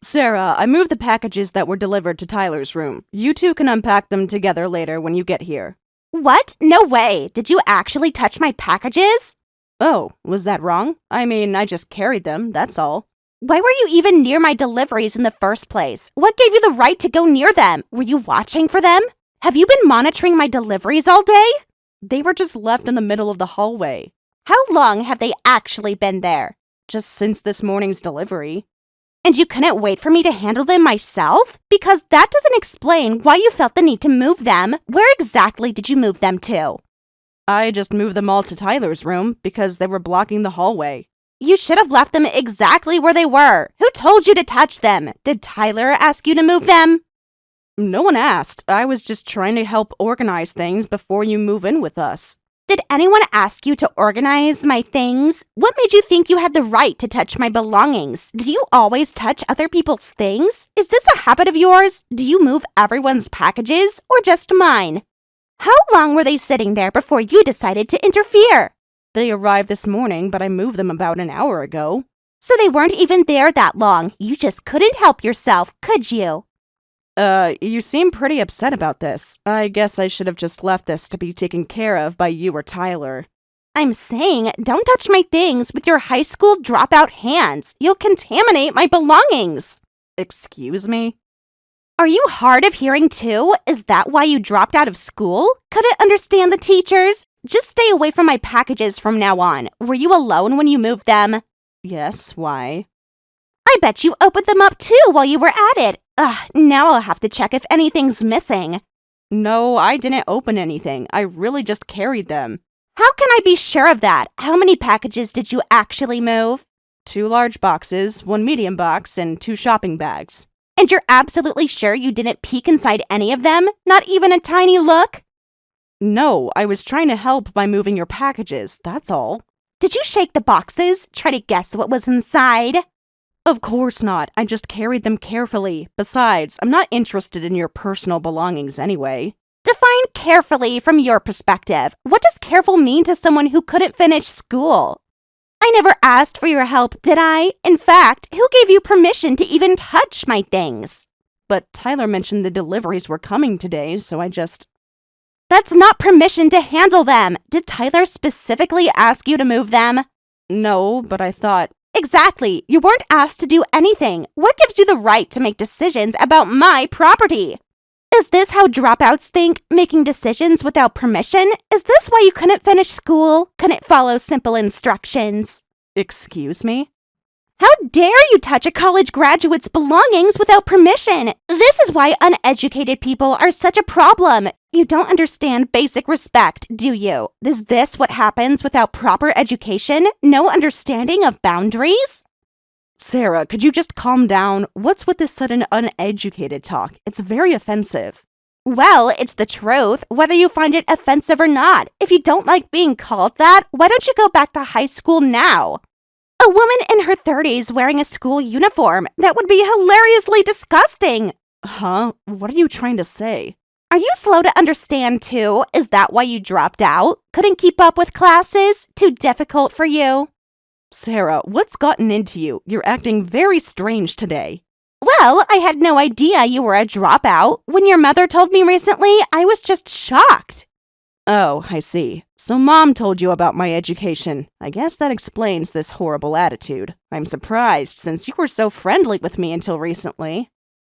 Sarah, I moved the packages that were delivered to Tyler's room. You two can unpack them together later when you get here. What? No way. Did you actually touch my packages? Oh, was that wrong? I mean, I just carried them, that's all. Why were you even near my deliveries in the first place? What gave you the right to go near them? Were you watching for them? Have you been monitoring my deliveries all day? They were just left in the middle of the hallway. How long have they actually been there? Just since this morning's delivery. And you couldn't wait for me to handle them myself? Because that doesn't explain why you felt the need to move them. Where exactly did you move them to? I just moved them all to Tyler's room because they were blocking the hallway. You should have left them exactly where they were. Who told you to touch them? Did Tyler ask you to move them? No one asked. I was just trying to help organize things before you move in with us. Did anyone ask you to organize my things? What made you think you had the right to touch my belongings? Do you always touch other people's things? Is this a habit of yours? Do you move everyone's packages or just mine? How long were they sitting there before you decided to interfere? They arrived this morning, but I moved them about an hour ago. So they weren't even there that long. You just couldn't help yourself, could you? You seem pretty upset about this. I guess I should have just left this to be taken care of by you or Tyler. I'm saying, don't touch my things with your high school dropout hands. You'll contaminate my belongings. Excuse me? Are you hard of hearing too? Is that why you dropped out of school? Couldn't understand the teachers? Just stay away from my packages from now on. Were you alone when you moved them? Yes, why? I bet you opened them up too while you were at it. Now I'll have to check if anything's missing. No, I didn't open anything. I really just carried them. How can I be sure of that? How many packages did you actually move? 2 large boxes, 1 medium box, and 2 shopping bags. And you're absolutely sure you didn't peek inside any of them? Not even a tiny look? No, I was trying to help by moving your packages, that's all. Did you shake the boxes? Try to guess what was inside? Of course not. I just carried them carefully. Besides, I'm not interested in your personal belongings anyway. Define carefully from your perspective. What does careful mean to someone who couldn't finish school? I never asked for your help, did I? In fact, who gave you permission to even touch my things? But Tyler mentioned the deliveries were coming today, so I just... That's not permission to handle them. Did Tyler specifically ask you to move them? No, but I thought... Exactly. You weren't asked to do anything. What gives you the right to make decisions about my property? Is this how dropouts think, making decisions without permission? Is this why you couldn't finish school? Couldn't follow simple instructions? Excuse me? How dare you touch a college graduate's belongings without permission? This is why uneducated people are such a problem. You don't understand basic respect, do you? Is this what happens without proper education? No understanding of boundaries? Sarah, could you just calm down? What's with this sudden uneducated talk? It's very offensive. Well, it's the truth, whether you find it offensive or not. If you don't like being called that, why don't you go back to high school now? A woman in her 30s wearing a school uniform. That would be hilariously disgusting. Huh? What are you trying to say? Are you slow to understand too? Is that why you dropped out? Couldn't keep up with classes? Too difficult for you? Sarah, what's gotten into you? You're acting very strange today. Well, I had no idea you were a dropout. When your mother told me recently, I was just shocked. Oh, I see. So Mom told you about my education. I guess that explains this horrible attitude. I'm surprised since you were so friendly with me until recently.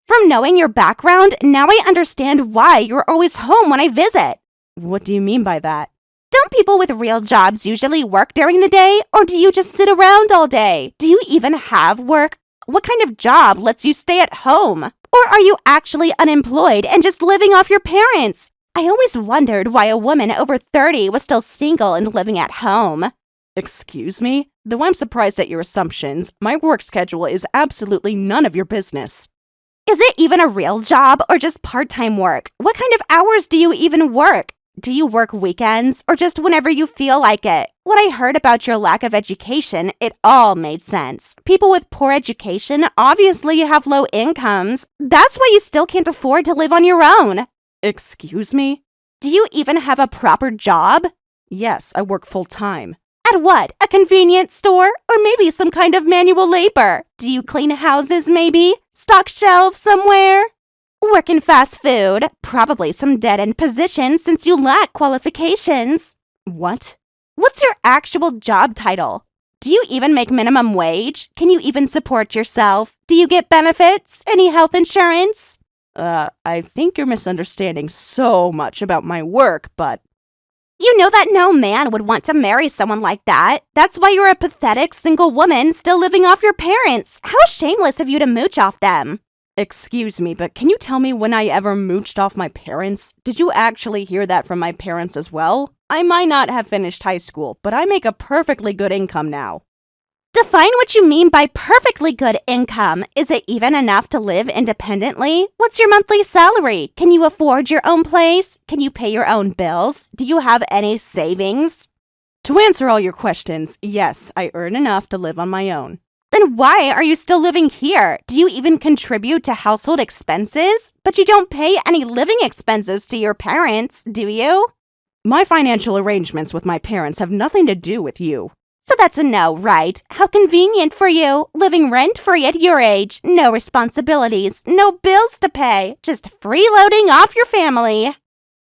From knowing your background, now I understand why you're always home when I visit. What do you mean by that? Don't people with real jobs usually work during the day, or do you just sit around all day? Do you even have work? What kind of job lets you stay at home? Or are you actually unemployed and just living off your parents? I always wondered why a woman over 30 was still single and living at home. Excuse me? Though I'm surprised at your assumptions, my work schedule is absolutely none of your business. Is it even a real job or just part-time work? What kind of hours do you even work? Do you work weekends or just whenever you feel like it? When I heard about your lack of education, it all made sense. People with poor education obviously have low incomes. That's why you still can't afford to live on your own. Excuse me? Do you even have a proper job? Yes, I work full-time. At what? A convenience store? Or maybe some kind of manual labor? Do you clean houses, maybe? Stock shelves somewhere? Work in fast food? Probably some dead-end position since you lack qualifications. What? What's your actual job title? Do you even make minimum wage? Can you even support yourself? Do you get benefits? Any health insurance? I think you're misunderstanding so much about my work, but... You know that no man would want to marry someone like that. That's why you're a pathetic single woman still living off your parents. How shameless of you to mooch off them. Excuse me, but can you tell me when I ever mooched off my parents? Did you actually hear that from my parents as well? I might not have finished high school, but I make a perfectly good income now. Define what you mean by perfectly good income. Is it even enough to live independently? What's your monthly salary? Can you afford your own place? Can you pay your own bills? Do you have any savings? To answer all your questions, yes, I earn enough to live on my own. Then why are you still living here? Do you even contribute to household expenses? But you don't pay any living expenses to your parents, do you? My financial arrangements with my parents have nothing to do with you. So that's a no, right? How convenient for you. Living rent-free at your age. No responsibilities. No bills to pay. Just freeloading off your family.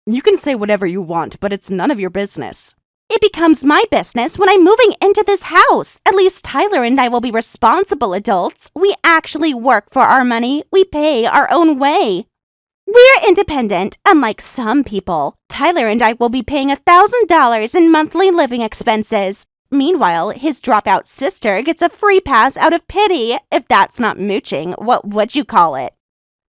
You can say whatever you want, but it's none of your business. It becomes my business when I'm moving into this house. At least Tyler and I will be responsible adults. We actually work for our money. We pay our own way. We're independent, unlike some people. Tyler and I will be paying $1,000 in monthly living expenses. Meanwhile, his dropout sister gets a free pass out of pity. If that's not mooching, what would you call it?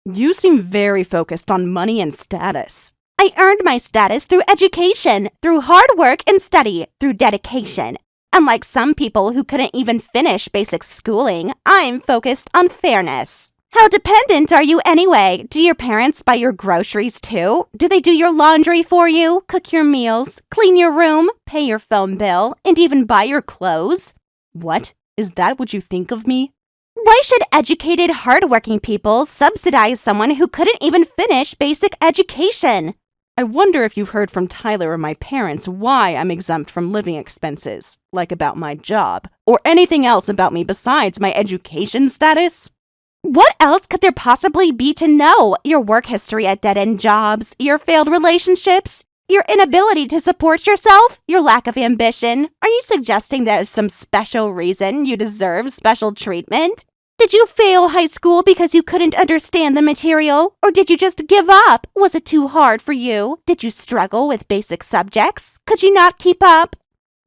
You seem very focused on money and status. I earned my status through education, through hard work and study, through dedication. Unlike some people who couldn't even finish basic schooling, I'm focused on fairness. How dependent are you anyway? Do your parents buy your groceries too? Do they do your laundry for you, cook your meals, clean your room, pay your phone bill, and even buy your clothes? What? Is that what you think of me? Why should educated, hardworking people subsidize someone who couldn't even finish basic education? I wonder if you've heard from Tyler or my parents why I'm exempt from living expenses, like about my job, or anything else about me besides my education status? What else could there possibly be to know? Your work history at dead-end jobs, your failed relationships, your inability to support yourself, your lack of ambition. Are you suggesting there's some special reason you deserve special treatment? Did you fail high school because you couldn't understand the material? Or did you just give up? Was it too hard for you? Did you struggle with basic subjects? Could you not keep up?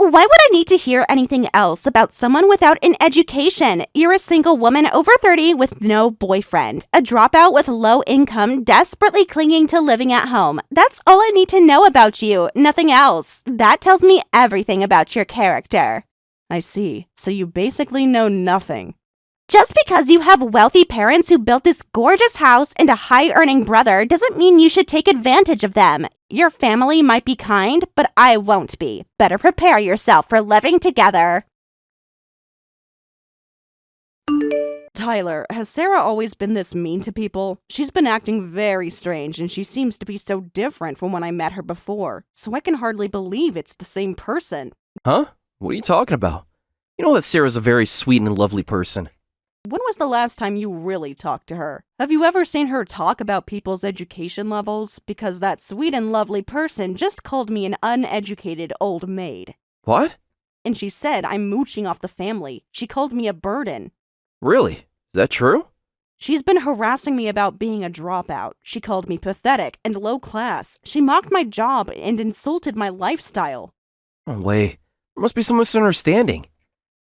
Why would I need to hear anything else about someone without an education? You're a single woman over 30 with no boyfriend, a dropout with low income, desperately clinging to living at home. That's all I need to know about you, nothing else. That tells me everything about your character. I see. So you basically know nothing. Just because you have wealthy parents who built this gorgeous house and a high-earning brother doesn't mean you should take advantage of them. Your family might be kind, but I won't be. Better prepare yourself for living together. Tyler, has Sarah always been this mean to people? She's been acting very strange, and she seems to be so different from when I met her before, so I can hardly believe it's the same person. Huh? What are you talking about? You know that Sarah's a very sweet and lovely person. When was the last time you really talked to her? Have you ever seen her talk about people's education levels? Because that sweet and lovely person just called me an uneducated old maid. What? And she said I'm mooching off the family. She called me a burden. Really? Is that true? She's been harassing me about being a dropout. She called me pathetic and low class. She mocked my job and insulted my lifestyle. No way. There must be some misunderstanding.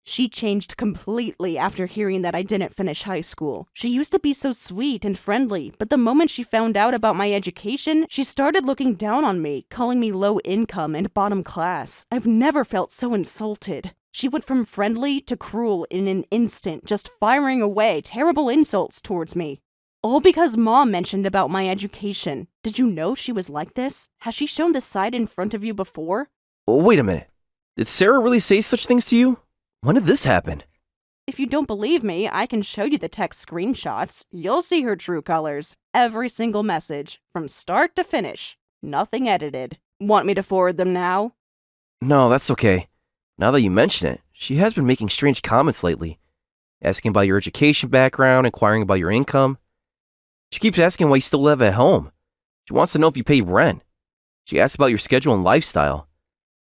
She changed completely after hearing that I didn't finish high school. She used to be so sweet and friendly, but the moment she found out about my education, she started looking down on me, calling me low income and bottom class. I've never felt so insulted. She went from friendly to cruel in an instant, just firing away terrible insults towards me. All because Mom mentioned about my education. Did you know she was like this? Has she shown this side in front of you before? Oh, wait a minute. Did Sarah really say such things to you? When did this happen? If you don't believe me, I can show you the text screenshots. You'll see her true colors. Every single message, from start to finish. Nothing edited. Want me to forward them now? No, that's okay. Now that you mention it, she has been making strange comments lately. Asking about your education background, inquiring about your income. She keeps asking why you still live at home. She wants to know if you pay rent. She asks about your schedule and lifestyle.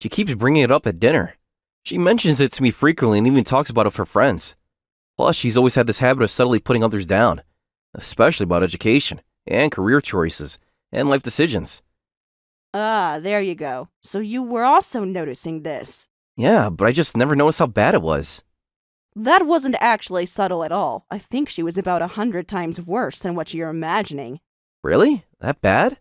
She keeps bringing it up at dinner. She mentions it to me frequently and even talks about it with her friends. Plus, she's always had this habit of subtly putting others down, especially about education and career choices and life decisions. Ah, there you go. So you were also noticing this. Yeah, but I just never noticed how bad it was. That wasn't actually subtle at all. I think she was about 100 times worse than what you're imagining. Really? That bad?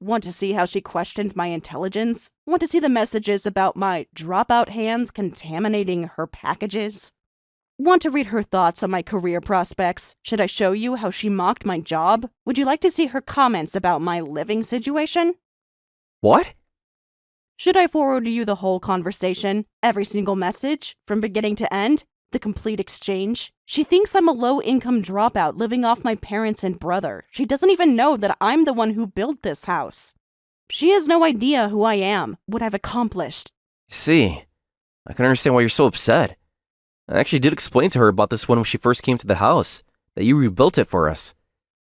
Want to see how she questioned my intelligence? Want to see the messages about my dropout hands contaminating her packages? Want to read her thoughts on my career prospects? Should I show you how she mocked my job? Would you like to see her comments about my living situation? What? Should I forward you the whole conversation? Every single message? From beginning to end? The complete exchange? She thinks I'm a low-income dropout living off my parents and brother. She doesn't even know that I'm the one who built this house. She has no idea who I am, what I've accomplished. See, I can understand why you're so upset. I actually did explain to her about this when she first came to the house, that you rebuilt it for us.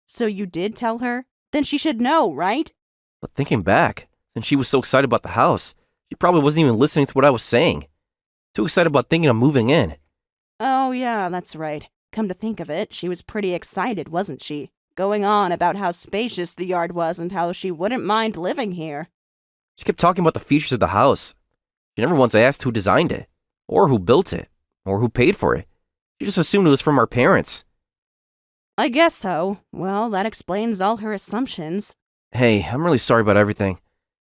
So you did tell her? Then she should know, right? But thinking back, since she was so excited about the house, she probably wasn't even listening to what I was saying. Too excited about thinking of moving in. Oh yeah, that's right. Come to think of it, she was pretty excited, wasn't she? Going on about how spacious the yard was and how she wouldn't mind living here. She kept talking about the features of the house. She never once asked who designed it, or who built it, or who paid for it. She just assumed it was from our parents. I guess so. Well, that explains all her assumptions. Hey, I'm really sorry about everything.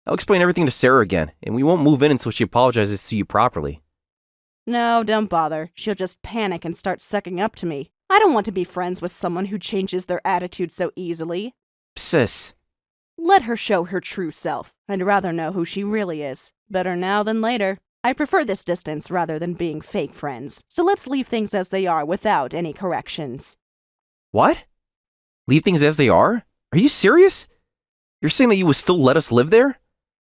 I'll explain everything to Sarah again, and we won't move in until she apologizes to you properly. No, don't bother. She'll just panic and start sucking up to me. I don't want to be friends with someone who changes their attitude so easily. Sis. Let her show her true self. I'd rather know who she really is. Better now than later. I prefer this distance rather than being fake friends, so let's leave things as they are without any corrections. What? Leave things as they are? Are you serious? You're saying that you would still let us live there?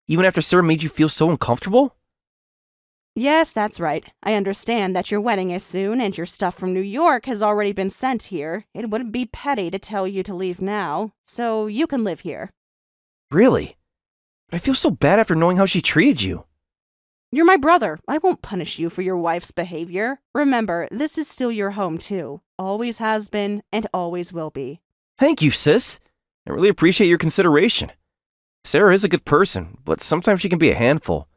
Even after Sarah made you feel so uncomfortable? Yes, that's right. I understand that your wedding is soon and your stuff from New York has already been sent here. It wouldn't be petty to tell you to leave now, so you can live here. Really? But I feel so bad after knowing how she treated you. You're my brother. I won't punish you for your wife's behavior. Remember, this is still your home too. Always has been and always will be. Thank you, sis. I really appreciate your consideration. Sarah is a good person, but sometimes she can be a handful.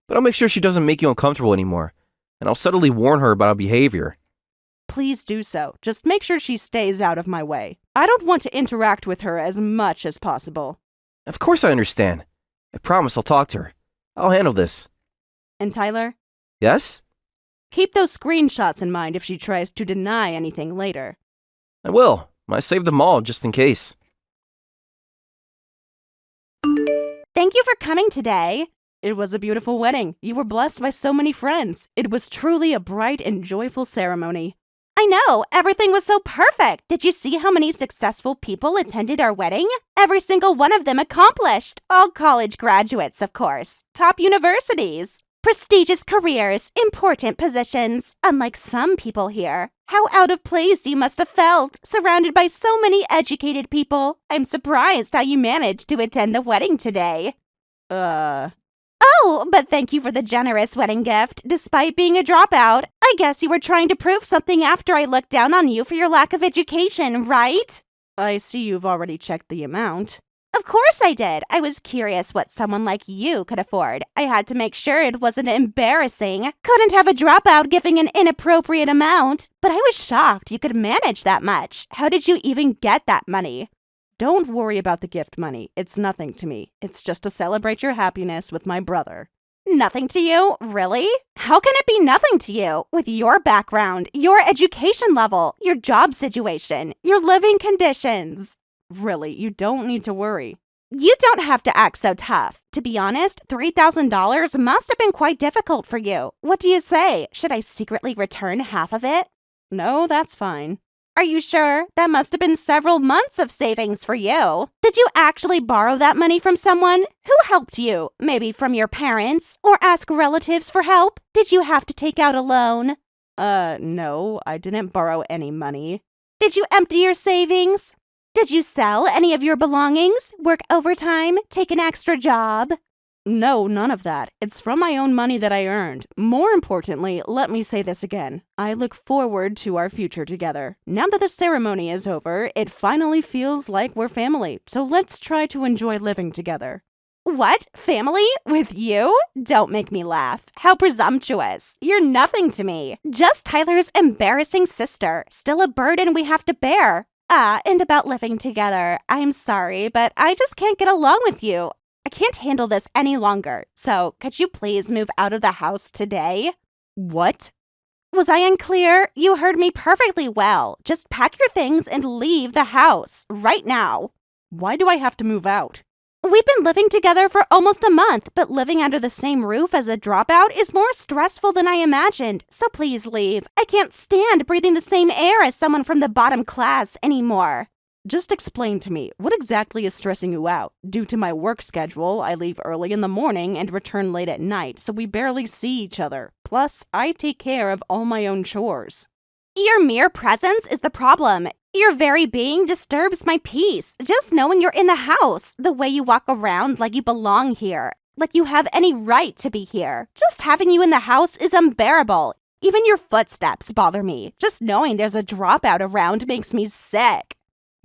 But I'll make sure she doesn't make you uncomfortable anymore, and I'll subtly warn her about our behavior. Please do so. Just make sure she stays out of my way. I don't want to interact with her as much as possible. Of course I understand. I promise I'll talk to her. I'll handle this. And Tyler? Yes? Keep those screenshots in mind if she tries to deny anything later. I will. I saved them all just in case. Thank you for coming today. It was a beautiful wedding. You were blessed by so many friends. It was truly a bright and joyful ceremony. I know, everything was so perfect. Did you see how many successful people attended our wedding? Every single one of them accomplished. All college graduates, of course. Top universities. Prestigious careers, important positions. Unlike some people here. How out of place you must have felt, surrounded by so many educated people. I'm surprised how you managed to attend the wedding today. Oh, but thank you for the generous wedding gift. Despite being a dropout, I guess you were trying to prove something after I looked down on you for your lack of education, right? I see you've already checked the amount. Of course I did. I was curious what someone like you could afford. I had to make sure it wasn't embarrassing. Couldn't have a dropout giving an inappropriate amount. But I was shocked you could manage that much. How did you even get that money? Don't worry about the gift money. It's nothing to me. It's just to celebrate your happiness with my brother. Nothing to you? Really? How can it be nothing to you? With your background, your education level, your job situation, your living conditions. Really, you don't need to worry. You don't have to act so tough. To be honest, $3,000 must have been quite difficult for you. What do you say? Should I secretly return half of it? No, that's fine. Are you sure? That must have been several months of savings for you. Did you actually borrow that money from someone? Who helped you? Maybe from your parents? Or ask relatives for help? Did you have to take out a loan? No, I didn't borrow any money. Did you empty your savings? Did you sell any of your belongings? Work overtime? Take an extra job? No, none of that. It's from my own money that I earned. More importantly, let me say this again. I look forward to our future together. Now that the ceremony is over, it finally feels like we're family. So let's try to enjoy living together. What? Family? With you? Don't make me laugh. How presumptuous. You're nothing to me. Just Tyler's embarrassing sister. Still a burden we have to bear. And about living together. I'm sorry, but I just can't get along with you. I can't handle this any longer. So, could you please move out of the house today? What? Was I unclear? You heard me perfectly well. Just pack your things and leave the house right now. Why do I have to move out? We've been living together for almost a month, but living under the same roof as a dropout is more stressful than I imagined. So please leave. I can't stand breathing the same air as someone from the bottom class anymore. Just explain to me, what exactly is stressing you out? Due to my work schedule, I leave early in the morning and return late at night, so we barely see each other. Plus, I take care of all my own chores. Your mere presence is the problem. Your very being disturbs my peace. Just knowing you're in the house, the way you walk around like you belong here, like you have any right to be here. Just having you in the house is unbearable. Even your footsteps bother me. Just knowing there's a dropout around makes me sick.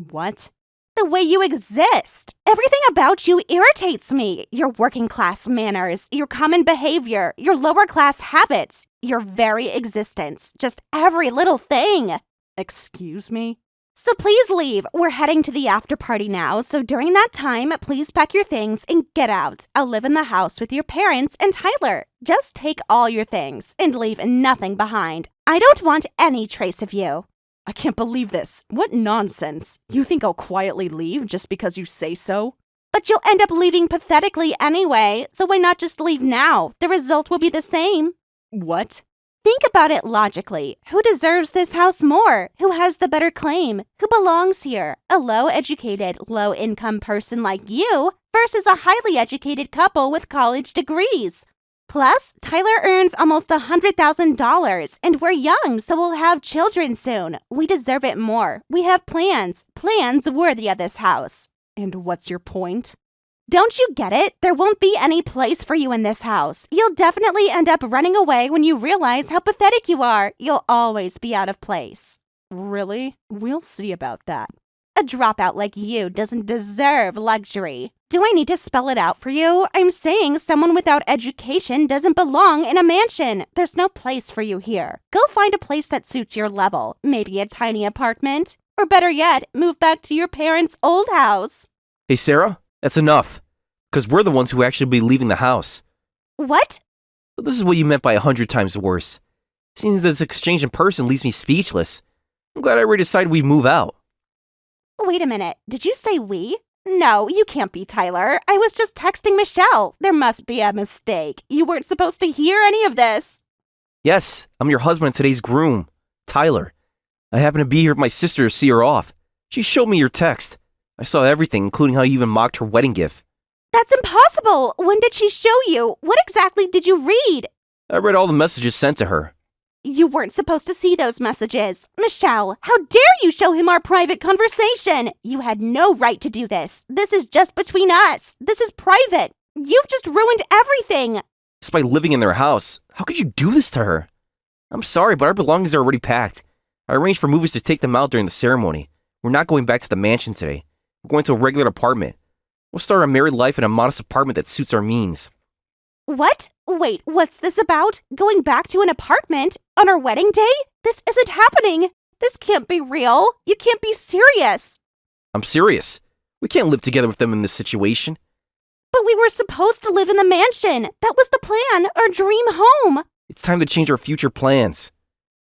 What? The way you exist. Everything about you irritates me. Your working class manners, your common behavior, your lower class habits, your very existence. Just every little thing. Excuse me? So please leave. We're heading to the after party now, so during that time, please pack your things and get out. I'll live in the house with your parents and Tyler. Just take all your things and leave nothing behind. I don't want any trace of you. I can't believe this. What nonsense. You think I'll quietly leave just because you say so? But you'll end up leaving pathetically anyway, so why not just leave now? The result will be the same. What? Think about it logically. Who deserves this house more? Who has the better claim? Who belongs here? A low-educated, low-income person like you versus a highly educated couple with college degrees. Plus, Tyler earns almost $100,000, and we're young, so we'll have children soon. We deserve it more. We have plans worthy of this house. And what's your point? Don't you get it? There won't be any place for you in this house. You'll definitely end up running away when you realize how pathetic you are. You'll always be out of place. Really? We'll see about that. A dropout like you doesn't deserve luxury. Do I need to spell it out for you? I'm saying someone without education doesn't belong in a mansion. There's no place for you here. Go find a place that suits your level. Maybe a tiny apartment. Or better yet, move back to your parents' old house. Hey, Sarah, that's enough. Because we're the ones who actually be leaving the house. What? But this is what you meant by 100 times worse. Seems that this exchange in person leaves me speechless. I'm glad I already decided we'd move out. Wait a minute. Did you say we? No, you can't be Tyler. I was just texting Michelle. There must be a mistake. You weren't supposed to hear any of this. Yes, I'm your husband and today's groom, Tyler. I happen to be here with my sister to see her off. She showed me your text. I saw everything, including how you even mocked her wedding gift. That's impossible. When did she show you? What exactly did you read? I read all the messages sent to her. You weren't supposed to see those messages. Michelle, how dare you show him our private conversation? You had no right to do this. This is just between us. This is private. You've just ruined everything. Just by living in their house, how could you do this to her? I'm sorry, but our belongings are already packed. I arranged for movers to take them out during the ceremony. We're not going back to the mansion today. We're going to a regular apartment. We'll start our married life in a modest apartment that suits our means. What? Wait, what's this about? Going back to an apartment? On our wedding day? This isn't happening. This can't be real. You can't be serious. I'm serious. We can't live together with them in this situation. But we were supposed to live in the mansion. That was the plan, our dream home. It's time to change our future plans.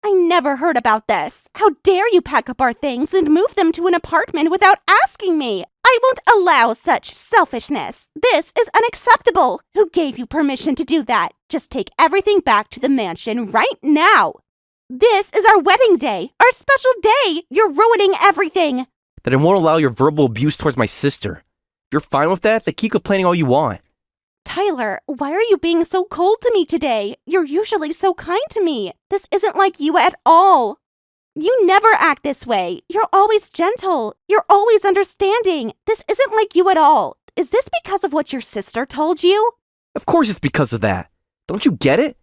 I never heard about this. How dare you pack up our things and move them to an apartment without asking me? I won't allow such selfishness. This is unacceptable. Who gave you permission to do that? Just take everything back to the mansion right now. This is our wedding day, our special day. You're ruining everything. That I won't allow your verbal abuse towards my sister. If you're fine with that, then keep complaining all you want. Tyler, why are you being so cold to me today? You're usually so kind to me. This isn't like you at all. You never act this way. You're always gentle. You're always understanding. This isn't like you at all. Is this because of what your sister told you? Of course it's because of that. Don't you get it?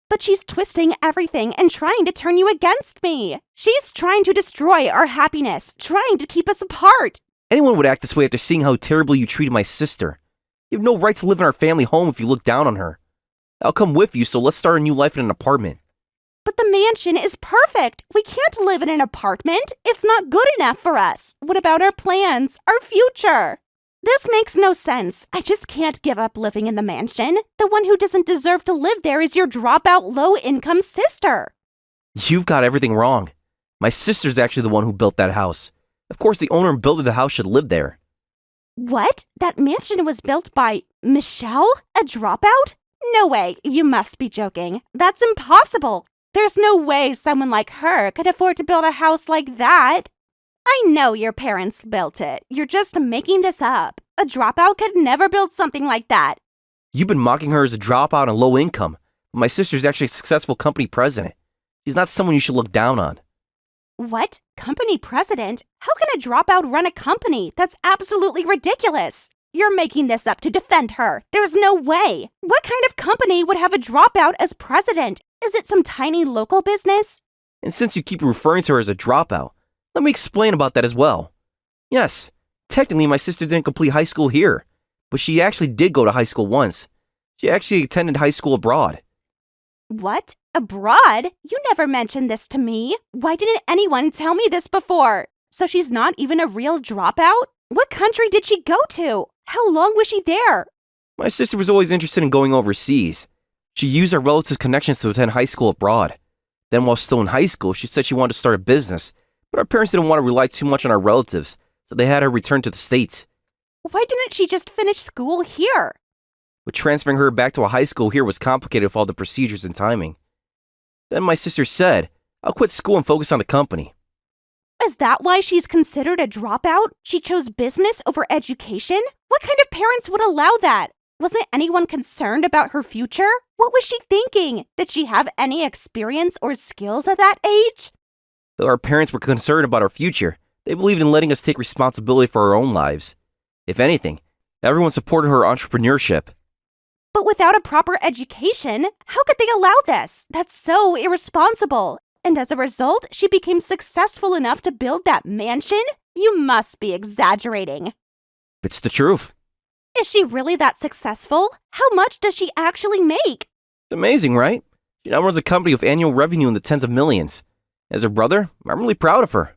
But she's twisting everything and trying to turn you against me. She's trying to destroy our happiness, trying to keep us apart. Anyone would act this way after seeing how terribly you treated my sister. You have no right to live in our family home if you look down on her. I'll come with you, so let's start a new life in an apartment. But the mansion is perfect. We can't live in an apartment. It's not good enough for us. What about our plans, our future? This makes no sense. I just can't give up living in the mansion. The one who doesn't deserve to live there is your dropout low-income sister. You've got everything wrong. My sister's actually the one who built that house. Of course, the owner and builder of the house should live there. What? That mansion was built by Michelle? A dropout? No way. You must be joking. That's impossible. There's no way someone like her could afford to build a house like that. I know your parents built it. You're just making this up. A dropout could never build something like that. You've been mocking her as a dropout and low income, but my sister's actually a successful company president. She's not someone you should look down on. What? Company president? How can a dropout run a company? That's absolutely ridiculous. You're making this up to defend her. There's no way. What kind of company would have a dropout as president? Is it some tiny local business? And since you keep referring to her as a dropout, let me explain about that as well. Yes, technically my sister didn't complete high school here, but she actually did go to high school once. She actually attended high school abroad. What? Abroad? You never mentioned this to me. Why didn't anyone tell me this before? So she's not even a real dropout? What country did she go to? How long was she there? My sister was always interested in going overseas. She used her relatives' connections to attend high school abroad. Then while still in high school, she said she wanted to start a business, but our parents didn't want to rely too much on our relatives, so they had her return to the States. Why didn't she just finish school here? But transferring her back to a high school here was complicated with all the procedures and timing. Then my sister said, I'll quit school and focus on the company. Is that why she's considered a dropout? She chose business over education? What kind of parents would allow that? Wasn't anyone concerned about her future? What was she thinking? Did she have any experience or skills at that age? Though our parents were concerned about our future, they believed in letting us take responsibility for our own lives. If anything, everyone supported her entrepreneurship. But without a proper education, how could they allow this? That's so irresponsible. And as a result, she became successful enough to build that mansion? You must be exaggerating. It's the truth. Is she really that successful? How much does she actually make? It's amazing, right? She now runs a company with annual revenue in the tens of millions. As her brother, I'm really proud of her.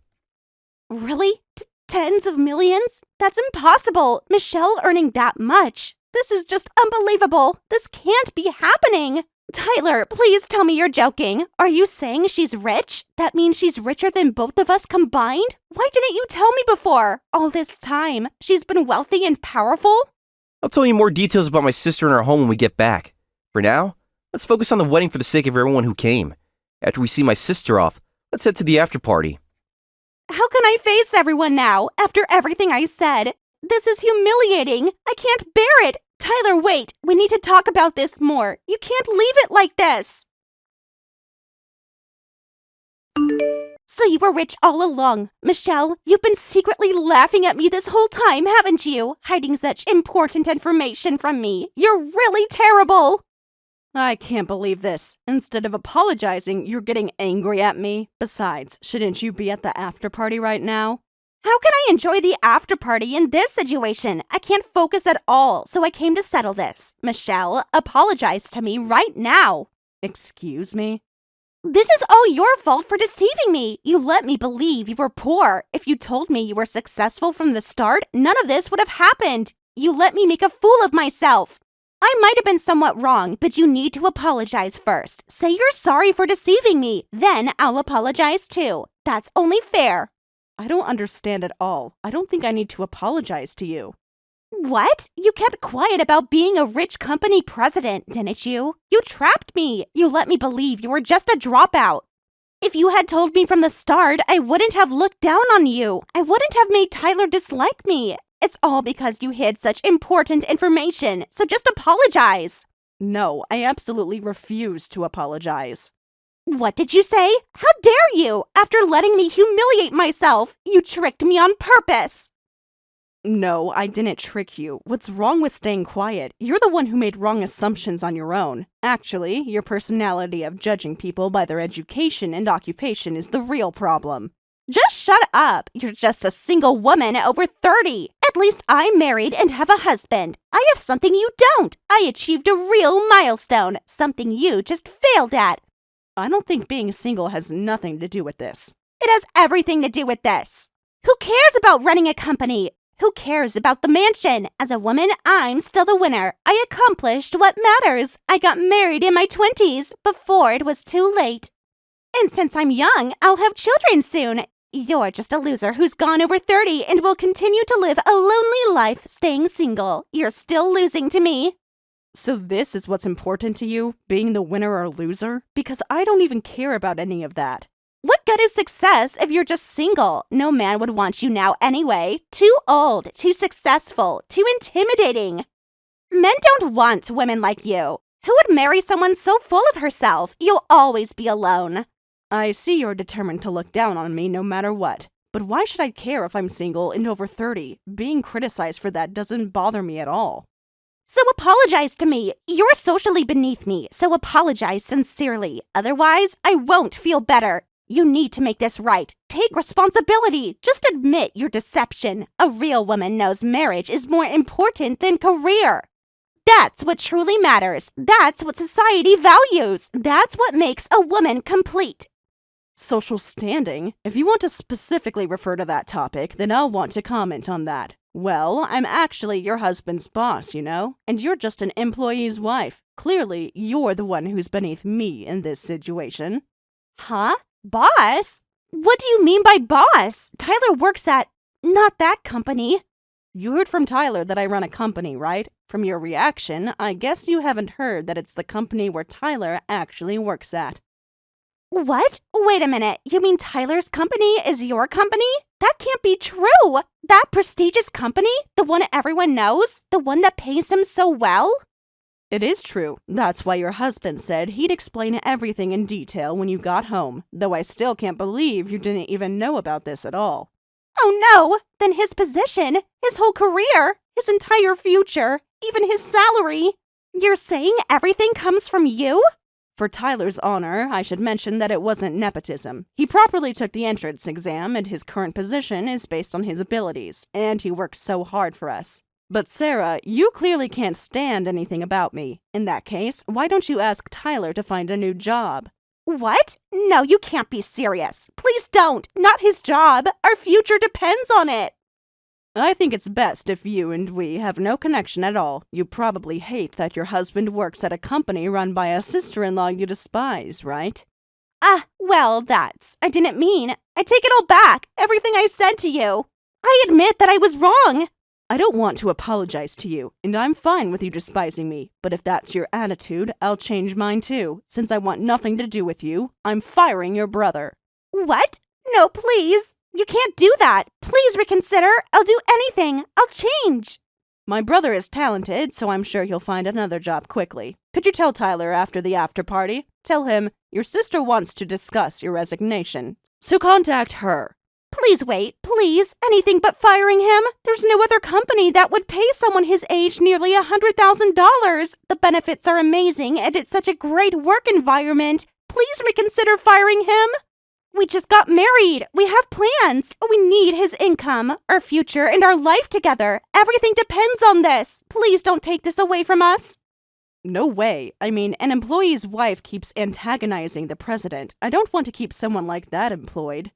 Really? Tens of millions? That's impossible. Michelle earning that much. This is just unbelievable. This can't be happening. Tyler, please tell me you're joking. Are you saying she's rich? That means she's richer than both of us combined? Why didn't you tell me before? All this time, she's been wealthy and powerful? I'll tell you more details about my sister and our home when we get back. For now, let's focus on the wedding for the sake of everyone who came. After we see my sister off, let's head to the after party. How can I face everyone now, after everything I said? This is humiliating. I can't bear it. Tyler, wait. We need to talk about this more. You can't leave it like this. So you were rich all along. Michelle, you've been secretly laughing at me this whole time, haven't you? Hiding such important information from me. You're really terrible. I can't believe this. Instead of apologizing, you're getting angry at me. Besides, shouldn't you be at the after party right now? How can I enjoy the after party in this situation? I can't focus at all, so I came to settle this. Michelle, apologize to me right now. Excuse me? This is all your fault for deceiving me. You let me believe you were poor. If you told me you were successful from the start, none of this would have happened. You let me make a fool of myself. I might have been somewhat wrong, but you need to apologize first. Say you're sorry for deceiving me. Then I'll apologize too. That's only fair. I don't understand at all. I don't think I need to apologize to you. What? You kept quiet about being a rich company president, didn't you? You trapped me. You let me believe you were just a dropout. If you had told me from the start, I wouldn't have looked down on you. I wouldn't have made Tyler dislike me. It's all because you hid such important information, so just apologize. No, I absolutely refuse to apologize. What did you say? How dare you? After letting me humiliate myself, you tricked me on purpose. No, I didn't trick you. What's wrong with staying quiet? You're the one who made wrong assumptions on your own. Actually, your personality of judging people by their education and occupation is the real problem. Just shut up. You're just a single woman over 30. At least I'm married and have a husband. I have something you don't. I achieved a real milestone, something you just failed at. I don't think being single has nothing to do with this. It has everything to do with this. Who cares about running a company? Who cares about the mansion? As a woman, I'm still the winner. I accomplished what matters. I got married in my 20s, before it was too late. And since I'm young, I'll have children soon. You're just a loser who's gone over 30 and will continue to live a lonely life staying single. You're still losing to me. So this is what's important to you, being the winner or loser? Because I don't even care about any of that. What good is success if you're just single? No man would want you now anyway. Too old, too successful, too intimidating. Men don't want women like you. Who would marry someone so full of herself? You'll always be alone. I see you're determined to look down on me no matter what. But why should I care if I'm single and over 30? Being criticized for that doesn't bother me at all. So apologize to me. You're socially beneath me, so apologize sincerely. Otherwise, I won't feel better. You need to make this right. Take responsibility. Just admit your deception. A real woman knows marriage is more important than career. That's what truly matters. That's what society values. That's what makes a woman complete. Social standing? If you want to specifically refer to that topic, then I'll want to comment on that. Well, I'm actually your husband's boss, you know? And you're just an employee's wife. Clearly, you're the one who's beneath me in this situation. Huh? Boss? What do you mean by boss? Tyler works at... not that company. You heard from Tyler that I run a company, right? From your reaction, I guess you haven't heard that it's the company where Tyler actually works at. What? Wait a minute. You mean Tyler's company is your company? That can't be true. That prestigious company? The one everyone knows? The one that pays him so well? It is true. That's why your husband said he'd explain everything in detail when you got home, though I still can't believe you didn't even know about this at all. Oh no! Then his position, his whole career, his entire future, even his salary. You're saying everything comes from you? For Tyler's honor, I should mention that it wasn't nepotism. He properly took the entrance exam, and his current position is based on his abilities, and he works so hard for us. But Sarah, you clearly can't stand anything about me. In that case, why don't you ask Tyler to find a new job? What? No, you can't be serious. Please don't. Not his job. Our future depends on it. I think it's best if you and we have no connection at all. You probably hate that your husband works at a company run by a sister-in-law you despise, right? Well, I didn't mean. I take it all back. Everything I said to you. I admit that I was wrong. I don't want to apologize to you, and I'm fine with you despising me. But if that's your attitude, I'll change mine too. Since I want nothing to do with you, I'm firing your brother. What? No, please. You can't do that. Please reconsider. I'll do anything. I'll change. My brother is talented, so I'm sure he'll find another job quickly. Could you tell Tyler after the after party? Tell him, your sister wants to discuss your resignation. So contact her. Please wait, please. Anything but firing him. There's no other company that would pay someone his age nearly $100,000. The benefits are amazing, and it's such a great work environment. Please reconsider firing him. We just got married. We have plans. We need his income, our future, and our life together. Everything depends on this. Please don't take this away from us. No way. I mean, an employee's wife keeps antagonizing the president. I don't want to keep someone like that employed.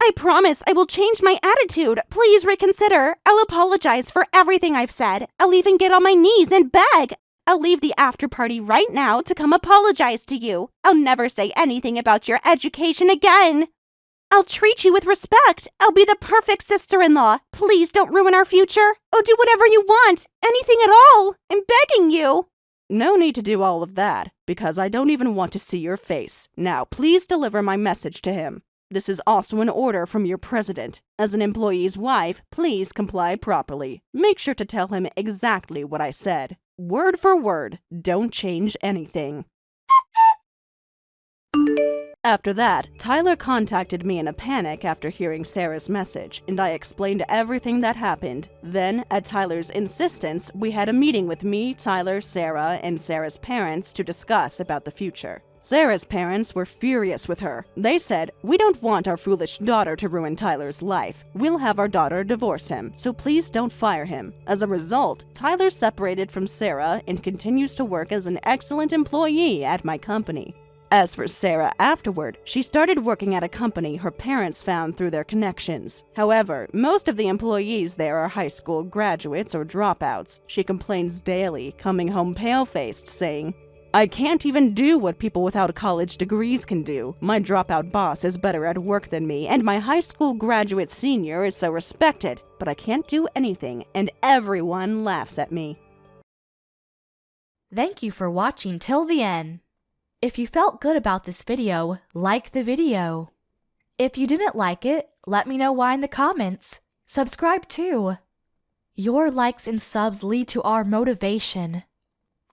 I promise I will change my attitude. Please reconsider. I'll apologize for everything I've said. I'll even get on my knees and beg. I'll leave the after party right now to come apologize to you. I'll never say anything about your education again. I'll treat you with respect. I'll be the perfect sister-in-law. Please don't ruin our future. Oh, do whatever you want. Anything at all. I'm begging you. No need to do all of that, because I don't even want to see your face. Now, please deliver my message to him. This is also an order from your president. As an employee's wife, please comply properly. Make sure to tell him exactly what I said. Word for word. Don't change anything. After that, Tyler contacted me in a panic after hearing Sarah's message, and I explained everything that happened. Then, at Tyler's insistence, we had a meeting with me, Tyler, Sarah, and Sarah's parents to discuss about the future. Sarah's parents were furious with her. They said, "We don't want our foolish daughter to ruin Tyler's life. We'll have our daughter divorce him, so please don't fire him." As a result, Tyler separated from Sarah and continues to work as an excellent employee at my company. As for Sarah afterward, she started working at a company her parents found through their connections. However, most of the employees there are high school graduates or dropouts. She complains daily, coming home pale-faced, saying, "I can't even do what people without college degrees can do. My dropout boss is better at work than me, and my high school graduate senior is so respected, but I can't do anything, and everyone laughs at me." Thank you for watching till the end. If you felt good about this video, like the video. If you didn't like it, let me know why in the comments. Subscribe too. Your likes and subs lead to our motivation.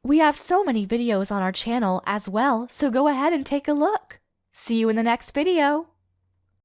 We have so many videos on our channel as well, so go ahead and take a look. See you in the next video.